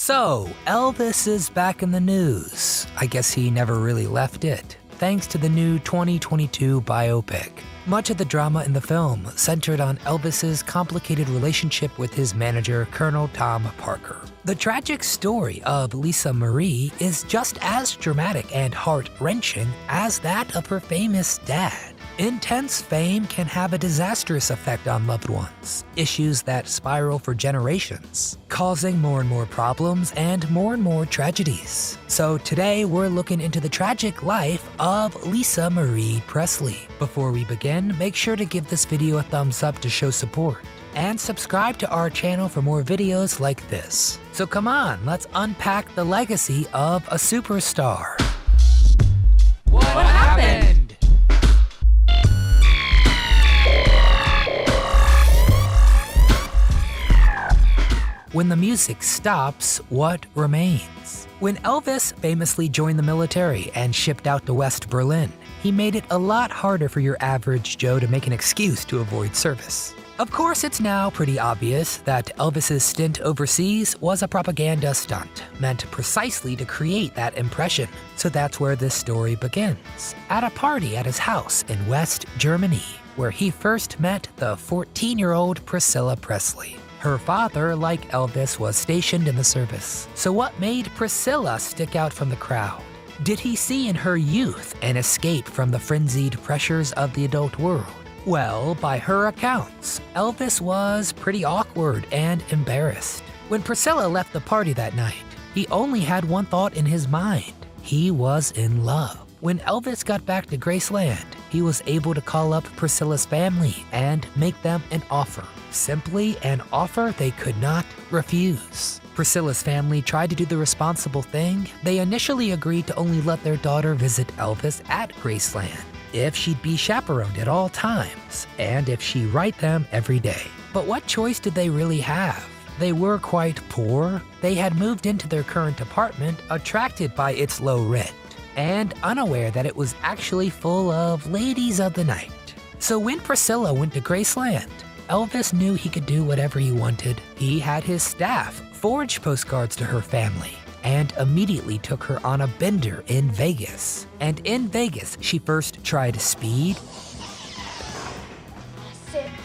So, Elvis is back in the news. I guess he never really left it, thanks to the new 2022 biopic. Much of the drama in the film centered on Elvis's complicated relationship with his manager, Colonel Tom Parker. The tragic story of Lisa Marie is just as dramatic and heart-wrenching as that of her famous dad. Intense fame can have a disastrous effect on loved ones, issues that spiral for generations, causing more and more problems and more tragedies. So today we're looking into the tragic life of Lisa Marie Presley. Before we begin, make sure to give this video a thumbs up to show support, and subscribe to our channel for more videos like this. So come on, let's unpack the legacy of a superstar. What happened? When the music stops, what remains? When Elvis famously joined the military and shipped out to West Berlin, he made it a lot harder for your average Joe to make an excuse to avoid service. Of course, it's now pretty obvious that Elvis's stint overseas was a propaganda stunt, meant precisely to create that impression. So that's where this story begins, at a party at his house in West Germany, where he first met the 14-year-old Priscilla Presley. Her father, like Elvis, was stationed in the service. So what made Priscilla stick out from the crowd? Did he see in her youth an escape from the frenzied pressures of the adult world? Well, by her accounts, Elvis was pretty awkward and embarrassed. When Priscilla left the party that night, he only had one thought in his mind. He was in love. When Elvis got back to Graceland, he was able to call up Priscilla's family and make them an offer. Simply an offer they could not refuse. Priscilla's family tried to do the responsible thing. They initially agreed to only let their daughter visit Elvis at Graceland if she'd be chaperoned at all times and if she'd write them every day. But what choice did they really have? They were quite poor. They had moved into their current apartment, attracted by its low rent, and unaware that it was actually full of ladies of the night. So when Priscilla went to Graceland, Elvis knew he could do whatever he wanted. He had his staff forge postcards to her family and immediately took her on a bender in Vegas. And in Vegas, she first tried speed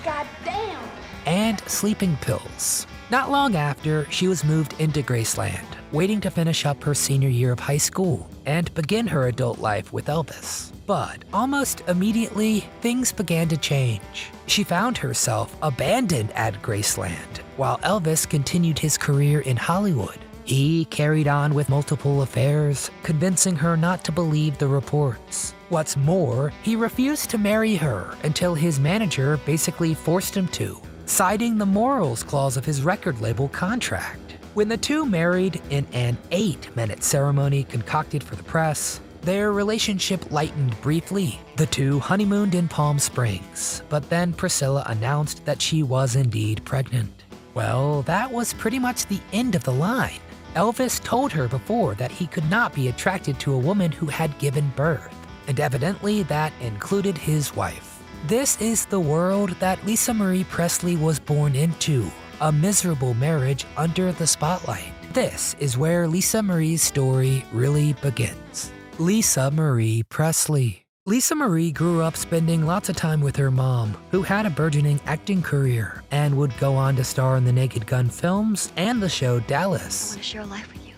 goddamn, and sleeping pills. Not long after, she was moved into Graceland, waiting to finish up her senior year of high school and begin her adult life with Elvis. But almost immediately, things began to change. She found herself abandoned at Graceland, while Elvis continued his career in Hollywood. He carried on with multiple affairs, convincing her not to believe the reports. What's more, he refused to marry her until his manager basically forced him to, citing the morals clause of his record label contract. When the two married in an 8-minute ceremony concocted for the press, their relationship lightened briefly. The two honeymooned in Palm Springs, but then Priscilla announced that she was indeed pregnant. Well, that was pretty much the end of the line. Elvis told her before that he could not be attracted to a woman who had given birth, and evidently that included his wife. This is the world that Lisa Marie Presley was born into, a miserable marriage under the spotlight. This is where Lisa Marie's story really begins. Lisa Marie Presley. Lisa Marie grew up spending lots of time with her mom, who had a burgeoning acting career and would go on to star in the Naked Gun films and the show Dallas. I want to share a life with you.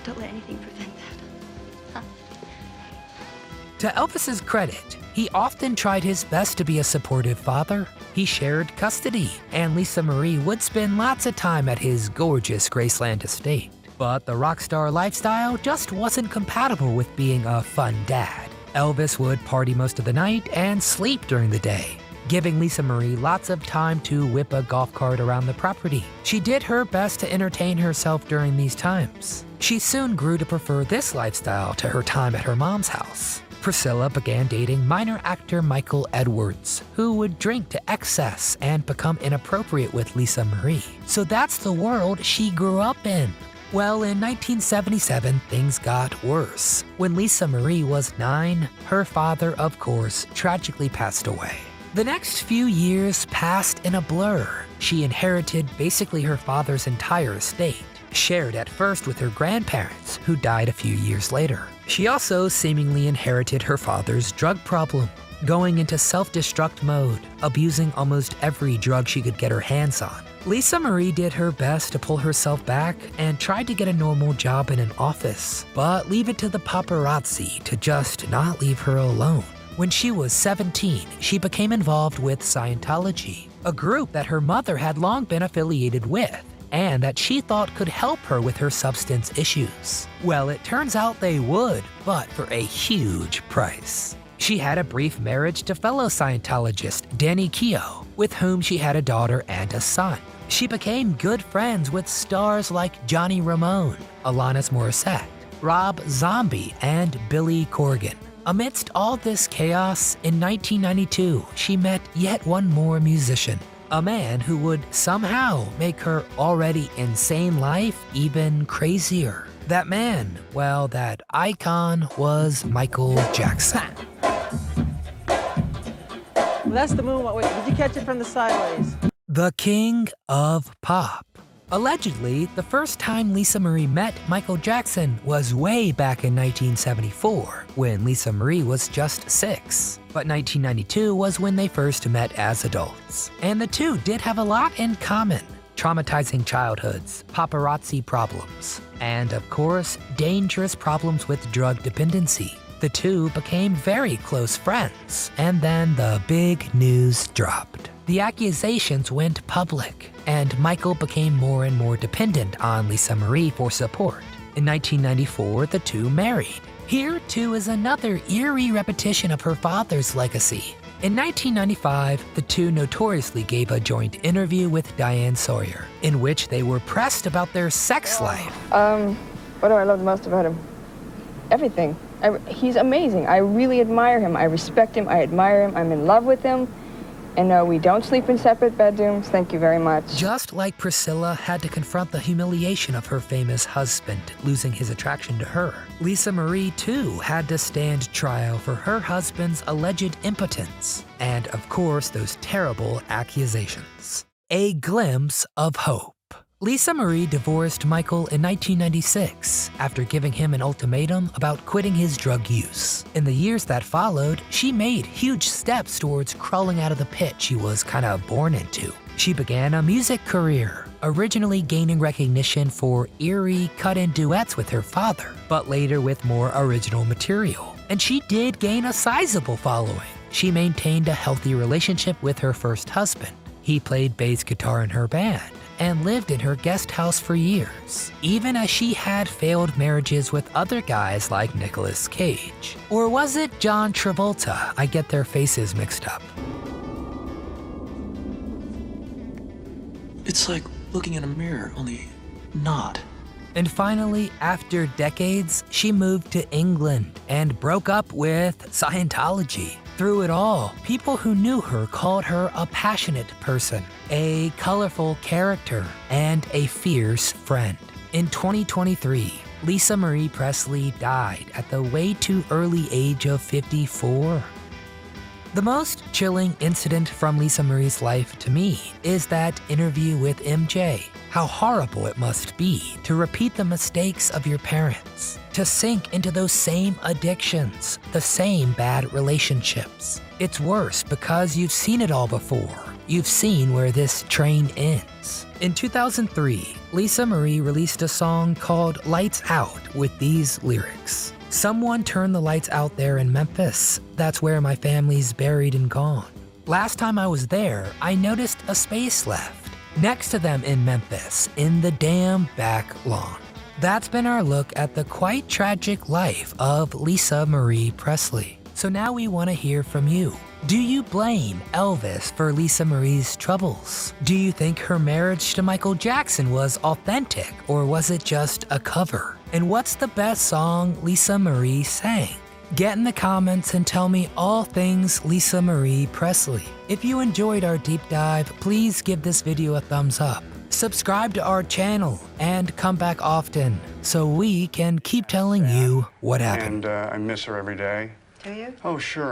Don't let anything prevent that. To Elvis's credit, he often tried his best to be a supportive father. He shared custody, and Lisa Marie would spend lots of time at his gorgeous Graceland estate. But the rock star lifestyle just wasn't compatible with being a fun dad. Elvis would party most of the night and sleep during the day, giving Lisa Marie lots of time to whip a golf cart around the property. She did her best to entertain herself during these times. She soon grew to prefer this lifestyle to her time at her mom's house. Priscilla began dating minor actor Michael Edwards, who would drink to excess and become inappropriate with Lisa Marie. So that's the world she grew up in. Well, in 1977, things got worse. When Lisa Marie was 9, her father, of course, tragically passed away. The next few years passed in a blur. She inherited basically her father's entire estate, shared at first with her grandparents, who died a few years later. She also seemingly inherited her father's drug problem, going into self-destruct mode, abusing almost every drug she could get her hands on. Lisa Marie did her best to pull herself back and tried to get a normal job in an office, but leave it to the paparazzi to just not leave her alone. When she was 17, she became involved with Scientology, a group that her mother had long been affiliated with, and that she thought could help her with her substance issues. Well, it turns out they would, but for a huge price. She had a brief marriage to fellow Scientologist Danny Keough, with whom she had a daughter and a son. She became good friends with stars like Johnny Ramone, Alanis Morissette, Rob Zombie, and Billy Corgan. Amidst all this chaos, in 1992, she met yet one more musician, a man who would somehow make her already insane life even crazier. That man, well, that icon was Michael Jackson. Well, that's the moonwalk. Wait, did you catch it from the sideways? The king of pop. Allegedly, the first time Lisa Marie met Michael Jackson was way back in 1974, when Lisa Marie was just 6. But 1992 was when they first met as adults. And the two did have a lot in common: traumatizing childhoods, paparazzi problems, and of course, dangerous problems with drug dependency. The two became very close friends, and then the big news dropped. The accusations went public, and Michael became more and more dependent on Lisa Marie for support. In 1994, the two married. Here, too, is another eerie repetition of her father's legacy. In 1995, the two notoriously gave a joint interview with Diane Sawyer, in which they were pressed about their sex life. What do I love the most about him? Everything. He's amazing. I really admire him. I respect him. I admire him. I'm in love with him. And no, we don't sleep in separate bedrooms. Thank you very much. Just like Priscilla had to confront the humiliation of her famous husband losing his attraction to her, Lisa Marie too had to stand trial for her husband's alleged impotence, and of course those terrible accusations. A glimpse of hope. Lisa Marie divorced Michael in 1996 after giving him an ultimatum about quitting his drug use. In the years that followed, she made huge steps towards crawling out of the pit she was kinda born into. She began a music career, originally gaining recognition for eerie cut-in duets with her father, but later with more original material. And she did gain a sizable following. She maintained a healthy relationship with her first husband. He played bass guitar in her band and lived in her guest house for years, even as she had failed marriages with other guys like Nicolas Cage. Or was it John Travolta? I get their faces mixed up. It's like looking in a mirror, only not. And finally, after decades, she moved to England and broke up with Scientology. Through it all, people who knew her called her a passionate person, a colorful character, and a fierce friend. In 2023, Lisa Marie Presley died at the way too early age of 54. The most chilling incident from Lisa Marie's life to me is that interview with MJ. How horrible it must be to repeat the mistakes of your parents, to sink into those same addictions, the same bad relationships. It's worse because you've seen it all before. You've seen where this train ends. In 2003, Lisa Marie released a song called Lights Out with these lyrics. Someone turn the lights out there in Memphis. That's where my family's buried and gone. Last time I was there, I noticed a space left next to them in Memphis, in the damn back lawn. That's been our look at the quite tragic life of Lisa Marie Presley. So now we want to hear from you. Do you blame Elvis for Lisa Marie's troubles? Do you think her marriage to Michael Jackson was authentic, or was it just a cover? And what's the best song Lisa Marie sang? Get in the comments and tell me all things Lisa Marie Presley. If you enjoyed our deep dive, please give this video a thumbs up. Subscribe to our channel and come back often so we can keep telling you what happened. And I miss her every day. Do you? Oh, sure.